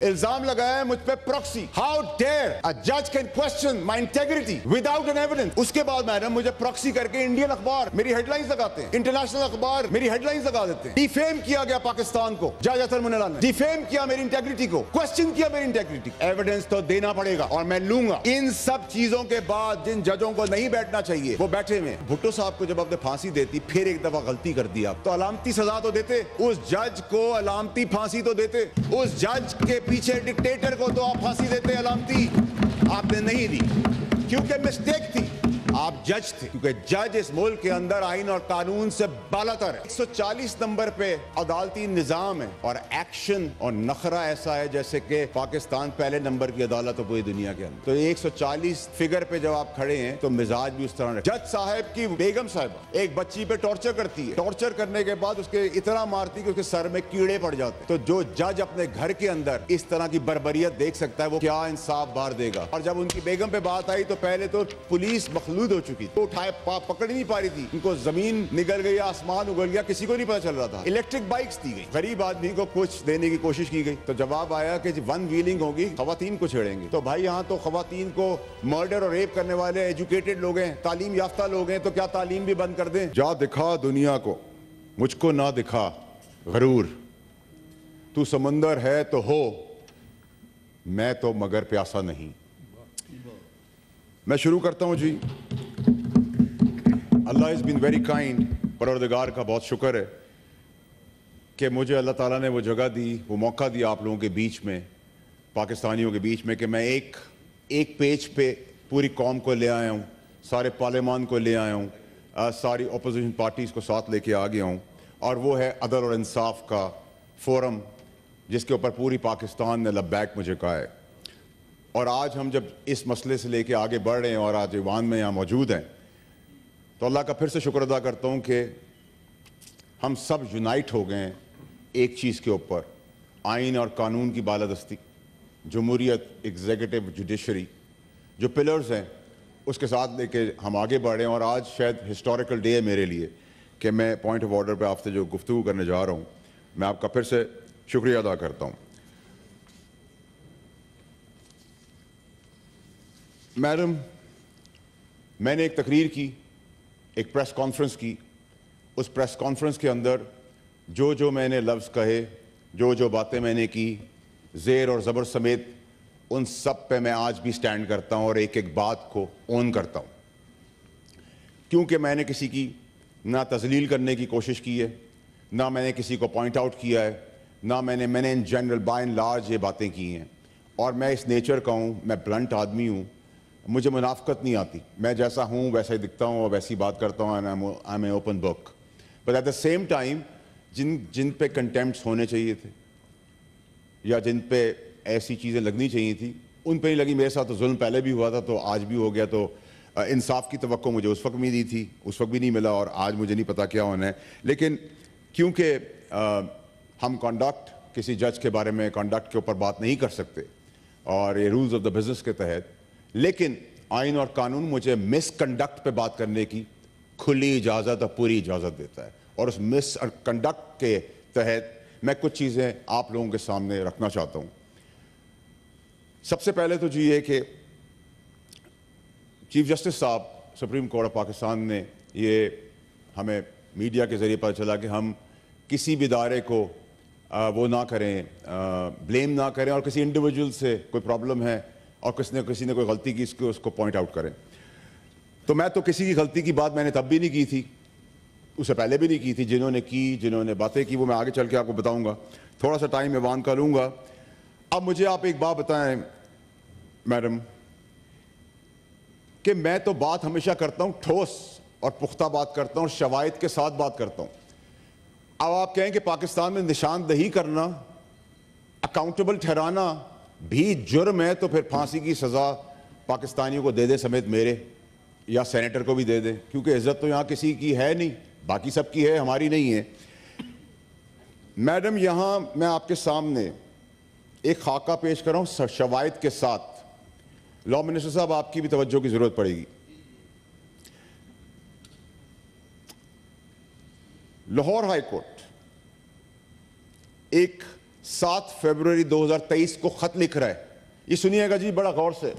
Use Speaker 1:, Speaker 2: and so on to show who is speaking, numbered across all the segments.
Speaker 1: इल्जाम लगाया है मुझ पे प्रॉक्सी। हाउ डेयर अ जज can question my integrity without an evidence. उसके बाद मैडम मुझे प्रॉक्सी करके इंडियन अखबार मेरी हेडलाइंस लगाते हैं, इंटरनेशनल अखबार मेरी हेडलाइंस लगा देते हैं। डिफेम किया गया पाकिस्तान को, जज अतर मुनैला ने डिफेम किया मेरी इंटेग्रिटी को, क्वेश्चन किया मेरी इंटेग्रिटी। एविडेंस तो देना पड़ेगा और मैं लूंगा। इन सब चीजों के बाद जिन जजों को नहीं बैठना चाहिए वो बैठे हुए। भुट्टो साहब को जब आपने फांसी देती, फिर एक दफा गलती कर दी आप, तो अलामती सजा तो देते, उस जज को अलामती फांसी तो देते, उस जज के पीछे डिक्टेटर को तो आप फांसी देते अलामती। आपने नहीं दी क्योंकि मिस्टेक थी। आप जज थे, क्योंकि जज इस मुल्क के अंदर आइन और कानून से बालातर है। 140 नंबर पे अदालती निजाम है और एक्शन और नखरा ऐसा है जैसे कि पाकिस्तान पहले नंबर की अदालत हो पूरी दुनिया के अंदर। तो 140 फिगर पे जब आप खड़े हैं तो मिजाज भी उस तरह। जज साहब की बेगम साहब एक बच्ची पे टॉर्चर करती है, टॉर्चर करने के बाद उसके इतना मारती कि उसके सर में कीड़े पड़ जाते। तो जो जज अपने घर के अंदर इस तरह की बर्बरियत देख सकता है वो क्या इंसाफ बार देगा। और जब उनकी बेगम पे बात आई तो पहले तो पुलिस मखलूद हो चुकी, तो उठाए पकड़ नहीं पा रही थी, उनको जमीन निकल गई, आसमान उगल गया, किसी को नहीं पता चल रहा था। इलेक्ट्रिक बाइक्स दी गई, गरीब आदमी को कुछ देने की कोशिश की गई, तो जवाब आया कि वन व्हीलिंग होगी, खवातीन को छेड़ेंगे। तो भाई यहाँ तो खवातीन को मर्डर और रेप करने वाले एजुकेटेड लोग हैं, तालीम याफ्ता लोग हैं, तो क्या तालीम भी बंद कर दें? जा दिखा दुनिया को, मुझको ना दिखा गरूर, तू समंदर है तो हो, मैं तो मगर प्यासा नहीं। मैं शुरू करता हूं जी। अल्लाह इज़ बीन वेरी काइंड। परवरदिगार का बहुत शुक्र है कि मुझे अल्लाह ताला ने वो जगह दी, वो मौका दिया आप लोगों के बीच में, पाकिस्तानियों के बीच में, कि मैं एक पेज पे पूरी कौम को ले आया हूँ, सारे पार्लियामान को ले आया हूँ, सारी अपोजिशन पार्टीज़ को साथ लेके आ गया हूँ। और वो है अदल और इंसाफ का फोरम, जिसके ऊपर पूरी पाकिस्तान ने लब्बैक मुझे कहा है। और आज हम जब इस मसले से लेके आगे बढ़ रहे हैं और आज ईवान में यहाँ मौजूद हैं, तो अल्लाह का फिर से शुक्र अदा करता हूँ कि हम सब यूनाइट हो गए हैं एक चीज़ के ऊपर, आइन और कानून की बालादस्ती, जमहूरियत, एग्जीक्यूटिव, जुडिशरी, जो पिलर्स हैं उसके साथ लेके हम आगे बढ़ रहे हैं। और आज शायद हिस्टोरिकल डे है मेरे लिए कि मैं पॉइंट ऑफ ऑर्डर पे आपसे जो गुफ्तगू करने जा रहा हूँ, मैं आपका फिर से शुक्रिया अदा करता हूँ। मैडम, मैंने एक तकरीर की, एक प्रेस कॉन्फ्रेंस की। उस प्रेस कॉन्फ्रेंस के अंदर जो जो मैंने लफ्ज़ कहे, जो जो बातें मैंने की, ज़ेर और ज़बर समेत, उन सब पे मैं आज भी स्टैंड करता हूँ और एक एक बात को ओन करता हूँ, क्योंकि मैंने किसी की ना तज़लील करने की कोशिश की है, ना मैंने किसी को पॉइंट आउट किया है, ना मैंने in general by and large ये बातें की हैं। और मैं इस नेचर का हूँ, मैं ब्लंट आदमी हूँ, मुझे मुनाफ़कत नहीं आती, मैं जैसा हूँ वैसा ही दिखता हूँ और वैसी बात करता हूँ। And I am a open book. But at the same time जिन पे कंटेम्प्ट्स होने चाहिए थे या जिन पे ऐसी चीज़ें लगनी चाहिए थी, उन पे नहीं लगी। मेरे साथ तो जुल्म पहले भी हुआ था, तो आज भी हो गया। तो इंसाफ की तवक्को मुझे उस वक्त मिली थी, उस वक्त भी नहीं मिला, और आज मुझे नहीं पता क्या होना है। लेकिन क्योंकि हम कंडक्ट, किसी जज के बारे में कंडक्ट के ऊपर बात नहीं कर सकते और ये रूल्स ऑफ द बिजनेस के तहत, लेकिन आइन और कानून मुझे मिसकंडक्ट पे बात करने की खुली इजाज़त और पूरी इजाज़त देता है। और उस मिसकंडक्ट के तहत मैं कुछ चीज़ें आप लोगों के सामने रखना चाहता हूँ। सबसे पहले तो जी ये कि चीफ जस्टिस साहब सुप्रीम कोर्ट ऑफ पाकिस्तान ने ये हमें मीडिया के ज़रिए पता चला कि हम किसी भी इदारे को वो ना करें, ब्लेम ना करें, और किसी इंडिविजुअल से कोई प्रॉब्लम है और किसी ने कोई गलती की, उसको पॉइंट आउट करें। तो मैं तो किसी की गलती की बात मैंने तब भी नहीं की थी, उससे पहले भी नहीं की थी। जिन्होंने बातें की वो मैं आगे चल के आपको बताऊंगा। थोड़ा सा टाइम ईवान का लूँगा। अब मुझे आप एक बात बताएं मैडम, कि मैं तो बात हमेशा करता हूँ ठोस और पुख्ता बात करता हूँ, शवाहिद के साथ बात करता हूँ। अब आप कहें कि पाकिस्तान में निशानदही करना, अकाउंटेबल ठहराना भी जुर्म है, तो फिर फांसी की सज़ा पाकिस्तानियों को दे दे समेत मेरे, या सेनेटर को भी दे दे, क्योंकि इज्जत तो यहाँ किसी की है नहीं, बाकी सबकी है, हमारी नहीं है। मैडम, यहाँ मैं आपके सामने एक खाका पेश कर रहा हूँ शवाहिद के साथ। लॉ मिनिस्टर साहब, आपकी भी तवज्जो की जरूरत पड़ेगी। लाहौर हाई कोर्ट एक 7 फरवरी 2023 को खत लिख रहा है। ये सुनिएगा जी बड़ा गौर से।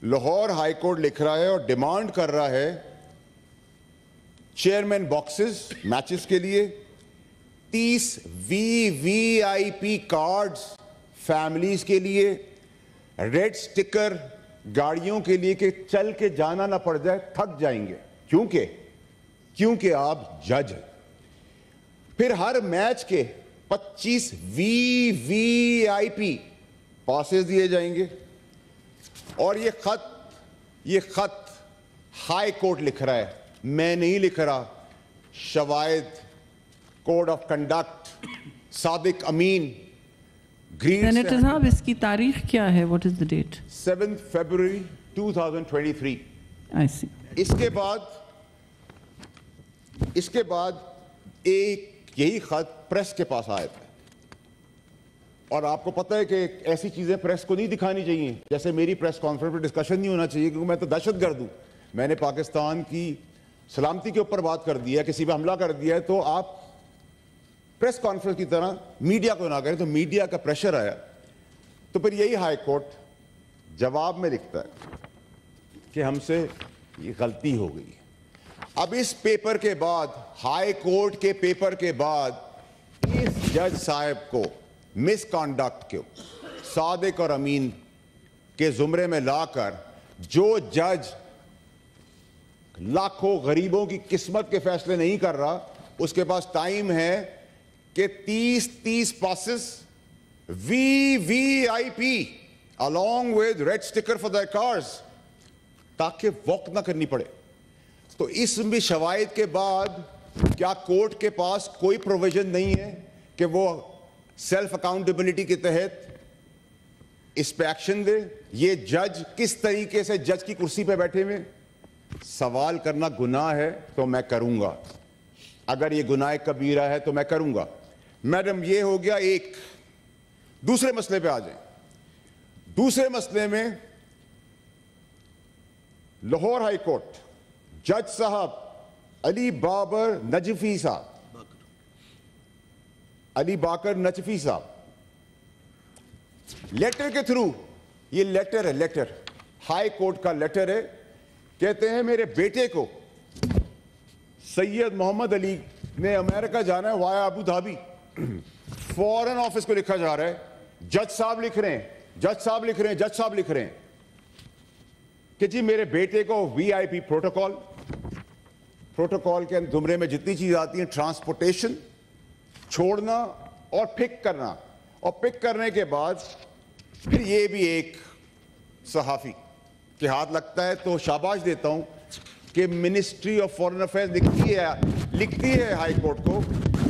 Speaker 1: लाहौर हाई कोर्ट लिख रहा है और डिमांड कर रहा है चेयरमैन बॉक्सेस मैचेस के लिए 30 वीवीआईपी कार्ड्स फैमिलीज के लिए, रेड स्टिकर गाड़ियों के लिए कि चल के जाना ना पड़ जाए, थक जाएंगे, क्योंकि आप जज हैं। फिर हर मैच के 25 वीवीआईपी पासेस दिए जाएंगे। और ये खत हाई कोर्ट लिख रहा है, मैं नहीं लिख रहा। शवायद, code of conduct, Sadiq Amin, green.
Speaker 2: Senator साहब, इसकी तारीख क्या है? What is the date?
Speaker 1: 7 फरवरी 2023।
Speaker 2: I see.
Speaker 1: इसके बाद एक यही खत प्रेस के पास आया था। और आपको पता है कि ऐसी चीजें प्रेस को नहीं दिखानी चाहिए, जैसे मेरी प्रेस कॉन्फ्रेंस पर डिस्कशन नहीं होना चाहिए, क्योंकि मैं तो दहशतगर्द हूं। मैंने पाकिस्तान की सलामती के ऊपर बात कर दिया, किसी पे हमला कर दिया है, तो आप प्रेस कॉन्फ्रेंस की तरह मीडिया को ना करें। तो मीडिया का प्रेशर आया, तो फिर यही हाई कोर्ट जवाब में लिखता है कि हमसे ये गलती हो गई। अब इस पेपर के बाद, हाई कोर्ट के पेपर के बाद, इस जज साहब को मिसकॉन्डक्ट को सादिक और अमीन के जुमरे में लाकर, जो जज लाखों गरीबों की किस्मत के फैसले नहीं कर रहा, उसके पास टाइम है कि 30 passes VVIP along with red sticker for their cars, ताकि वॉक ना करनी पड़े। तो इसमें शवायद के बाद क्या कोर्ट के पास कोई प्रोविजन नहीं है कि वो सेल्फ अकाउंटेबिलिटी के तहत इस पे एक्शन दे? ये जज किस तरीके से जज की कुर्सी पे बैठे हुए? सवाल करना गुनाह है तो मैं करूंगा, अगर ये गुनाह कबीरा है तो मैं करूंगा। मैडम, ये हो गया एक। दूसरे मसले पे आ जाए। दूसरे मसले में लाहौर हाई कोर्ट जज साहब अली बाकर नजफी साहब लेटर के थ्रू, ये लेटर हाई कोर्ट का लेटर है, कहते हैं मेरे बेटे को सैयद मोहम्मद अली ने अमेरिका जाना है via Abu Dhabi. Foreign office को लिखा जा रहा है, जज साहब लिख रहे हैं कि जी मेरे बेटे को वीआईपी प्रोटोकॉल के जुमरे में जितनी चीज आती है, ट्रांसपोर्टेशन, छोड़ना और पिक करना, और पिक करने के बाद फिर ये भी एक सहाफी के हाथ लगता है। तो शाबाश देता हूं कि मिनिस्ट्री ऑफ फॉरेन अफेयर्स लिखती है हाई कोर्ट को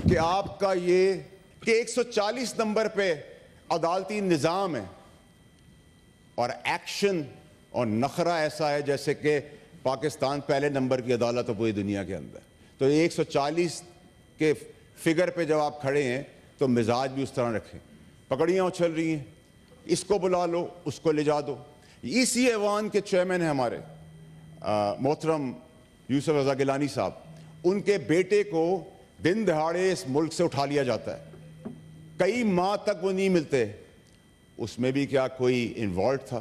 Speaker 1: कि आपका ये कि 140 नंबर पे अदालती निजाम है और एक्शन और नखरा ऐसा है जैसे कि पाकिस्तान पहले नंबर की अदालत है पूरी दुनिया के अंदर। तो 140 के फिगर पे जब आप खड़े हैं तो मिजाज भी उस तरह रखें। पकड़ियाँ उछल रही हैं, इसको बुला लो, उसको ले जा दो। इसी ऐवान के चेयरमैन हैं हमारे मोहतरम यूसुफ रजा गिलानी साहब, उनके बेटे को दिन दहाड़े इस मुल्क से उठा लिया जाता है, कई माह तक वो नहीं मिलते। उसमें भी क्या कोई इन्वॉल्व था?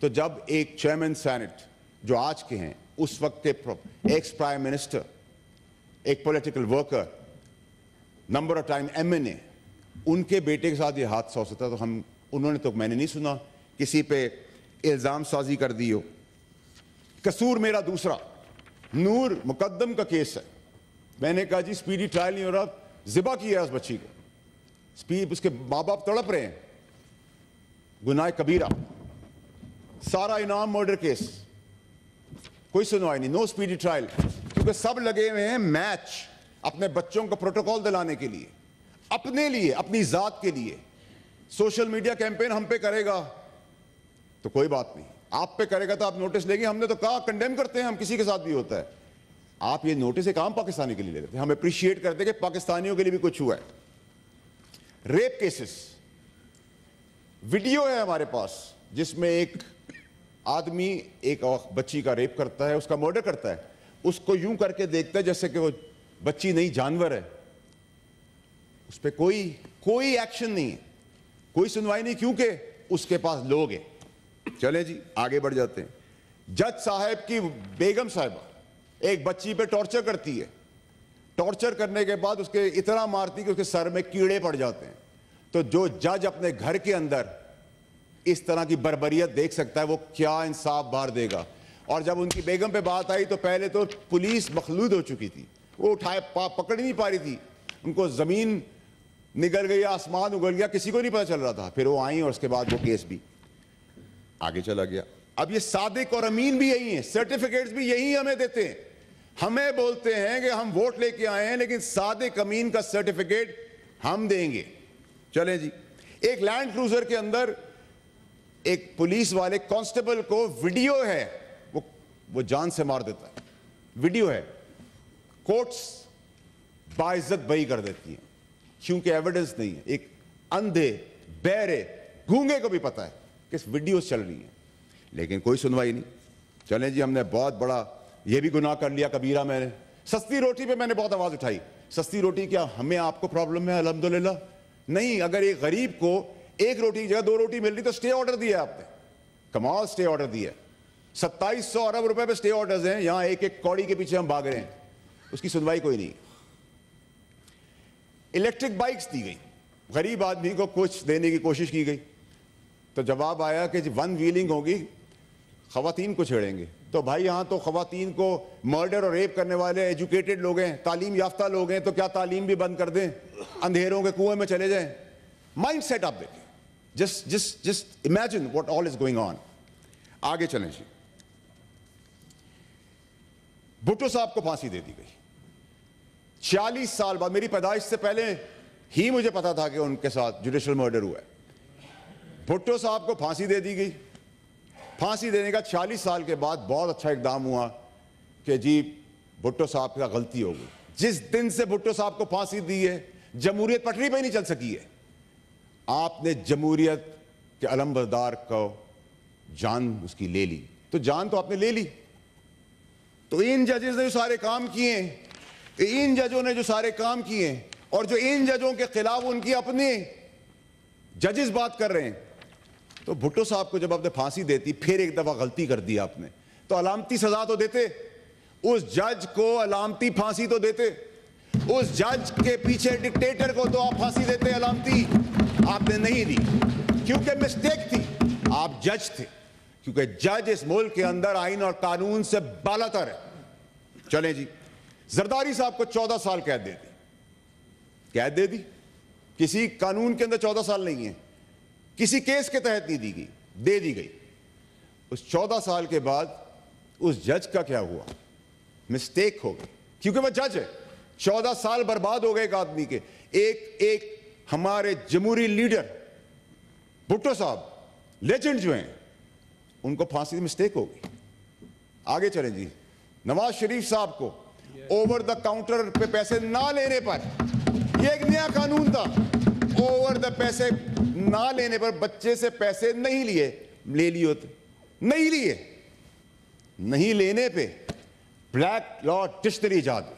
Speaker 1: तो जब एक चेयरमैन सेनेट जो आज के हैं, उस वक्त के एक्स प्राइम मिनिस्टर, एक political worker, number of time MNA, उनके बेटे के साथ ये हादसा हो सकता, तो मैंने नहीं सुना किसी पे इल्जाम साजी कर दी हो। कसूर मेरा दूसरा, नूर मुकद्दम का केस है। मैंने कहा जी स्पीडी ट्रायल नहीं हो रहा, जिबा किया उस बच्ची को, उसके माँ बाप तड़प रहे हैं, गुनाह कबीरा, सारा इनाम मर्डर केस, कोई सुनवाई नहीं, नो स्पीडी ट्रायल, क्योंकि सब लगे हुए हैं मैच अपने बच्चों को प्रोटोकॉल दिलाने के लिए, अपने लिए, अपनी जात के लिए। सोशल मीडिया कैंपेन हम पे करेगा तो कोई बात नहीं, आप पे करेगा तो आप नोटिस लेंगे। हमने तो कहा कंडेम करते हैं हम, किसी के साथ भी होता है। आप ये नोटिस एक आम पाकिस्तानी के लिए ले लेते हैं, हम अप्रिशिएट करते हैं कि पाकिस्तानियों के लिए भी कुछ हुआ है। रेप केसेस, वीडियो है हमारे पास जिसमें एक आदमी एक बच्ची का रेप करता है, उसका मर्डर करता है, उसको यूं करके देखता है जैसे कि वो बच्ची नहीं जानवर है। उस पर कोई एक्शन नहीं है, कोई सुनवाई नहीं, क्योंकि उसके पास लोग हैं। चले जी आगे बढ़ जाते हैं। जज साहब की बेगम साहिबा एक बच्ची पे टॉर्चर करती है, टॉर्चर करने के बाद उसके इतना मारती कि उसके सर में कीड़े पड़ जाते हैं। तो जो जज अपने घर के अंदर इस तरह की बर्बरियत देख सकता है, वो क्या इंसाफ बाहर देगा। और जब उनकी बेगम पे बात आई तो पहले तो पुलिस मखलूद हो चुकी थी, वो उठाए पकड़ नहीं पा रही थी, उनको जमीन निगल गई, आसमान उगल गया, किसी को नहीं पता चल रहा था। फिर वो आई और उसके बाद वो केस भी आगे चला गया। अब ये सादिक और अमीन भी यही हैं, सर्टिफिकेट्स भी यही हमें देते हैं। हमें बोलते हैं कि हम वोट लेके आए हैं, लेकिन सादिक अमीन का सर्टिफिकेट हम देंगे। चलें जी, एक लैंड क्रूजर के अंदर एक पुलिस वाले कांस्टेबल को वीडियो है, वो जान से मार देता है, वीडियो है। कोर्ट्स बाइज्जत बरी कर देती है क्योंकि एविडेंस नहीं है। एक अंधे, बहरे, गूंगे को भी पता है कि वीडियो चल रही है, लेकिन कोई सुनवाई नहीं। चलें जी, हमने बहुत बड़ा ये भी गुनाह कर लिया, कबीरा। मैंने सस्ती रोटी पे मैंने बहुत आवाज उठाई। सस्ती रोटी क्या हमें आपको प्रॉब्लम है? अल्हम्दुलिल्लाह नहीं। अगर एक गरीब को एक रोटी की जगह 2 रोटी मिल रही तो स्टे ऑर्डर दिया आपने, कमाल स्टे ऑर्डर दिया। 2700 अरब रुपए पे स्टे ऑर्डर्स हैं, यहां एक एक कौड़ी के पीछे हम भाग रहे हैं, उसकी सुनवाई कोई नहीं। इलेक्ट्रिक बाइक्स दी गई, गरीब आदमी को कुछ देने की कोशिश की गई, तो जवाब आया कि वन व्हीलिंग होगी, खवातीन को छेड़ेंगे। तो भाई यहां तो खवातीन को मर्डर और रेप करने वाले एजुकेटेड लोग हैं, तालीम याफ्ता लोग हैं, तो क्या तालीम भी बंद कर दें, अंधेरों के कुएं में चले जाएं? माइंड सेट आप देखें, just imagine what all is going on. आगे चलें जी। भुट्टो साहब को फांसी दे दी गई 40 साल बाद। मेरी पैदाइश से पहले ही मुझे पता था कि उनके साथ जुडिशियल मर्डर हुआ है। भुट्टो साहब को फांसी दे दी गई। फांसी देने का 40 साल के बाद बहुत अच्छा इकदाम हुआ कि जी भुट्टो साहब का गलती हो गई। जिस दिन से भुट्टो साहब को फांसी दी है, जमहूरियत पटरी पे नहीं चल सकी है। आपने जमहूरियत के अलमबरदार को जान उसकी ले ली, तो जान तो आपने ले ली। तो इन जजेस ने जो सारे काम किए, इन जजों ने जो सारे काम किए, और जो इन जजों के खिलाफ उनकी अपने जजेस बात कर रहे हैं, तो भुट्टो साहब को जब आपने फांसी देती, फिर एक दफा गलती कर दी आपने, तो अलामती सजा तो देते, उस जज को अलामती फांसी तो देते, उस जज के पीछे डिक्टेटर को तो आप फांसी देते अलामती। आपने नहीं दी क्योंकि मिस्टेक थी। आप जज थे, क्योंकि जज इस मुल्क के अंदर आइन और कानून से बालातर है। चलें जी, जरदारी साहब को 14 साल कैद दे दी। कैद दे दी, किसी कानून के अंदर 14 साल नहीं है, किसी केस के तहत नहीं दी गई, दे दी गई। उस 14 साल के बाद उस जज का क्या हुआ? मिस्टेक हो गई, क्योंकि वह जज है। 14 साल बर्बाद हो गए एक आदमी के। एक हमारे जमहूरी लीडर भुट्टो साहब, लेजेंड जो हैं, उनको फांसी मिस्टेक हो गई। आगे चलें जी। नवाज शरीफ साहब को ओवर द काउंटर पे पैसे ना लेने पर, यह एक नया कानून था, ओवर द पैसे ना लेने पर बच्चे से पैसे नहीं लिए, ले लिए होते, नहीं लिए, नहीं लेने पे ब्लैक लॉ डिक्शनरी इजाद।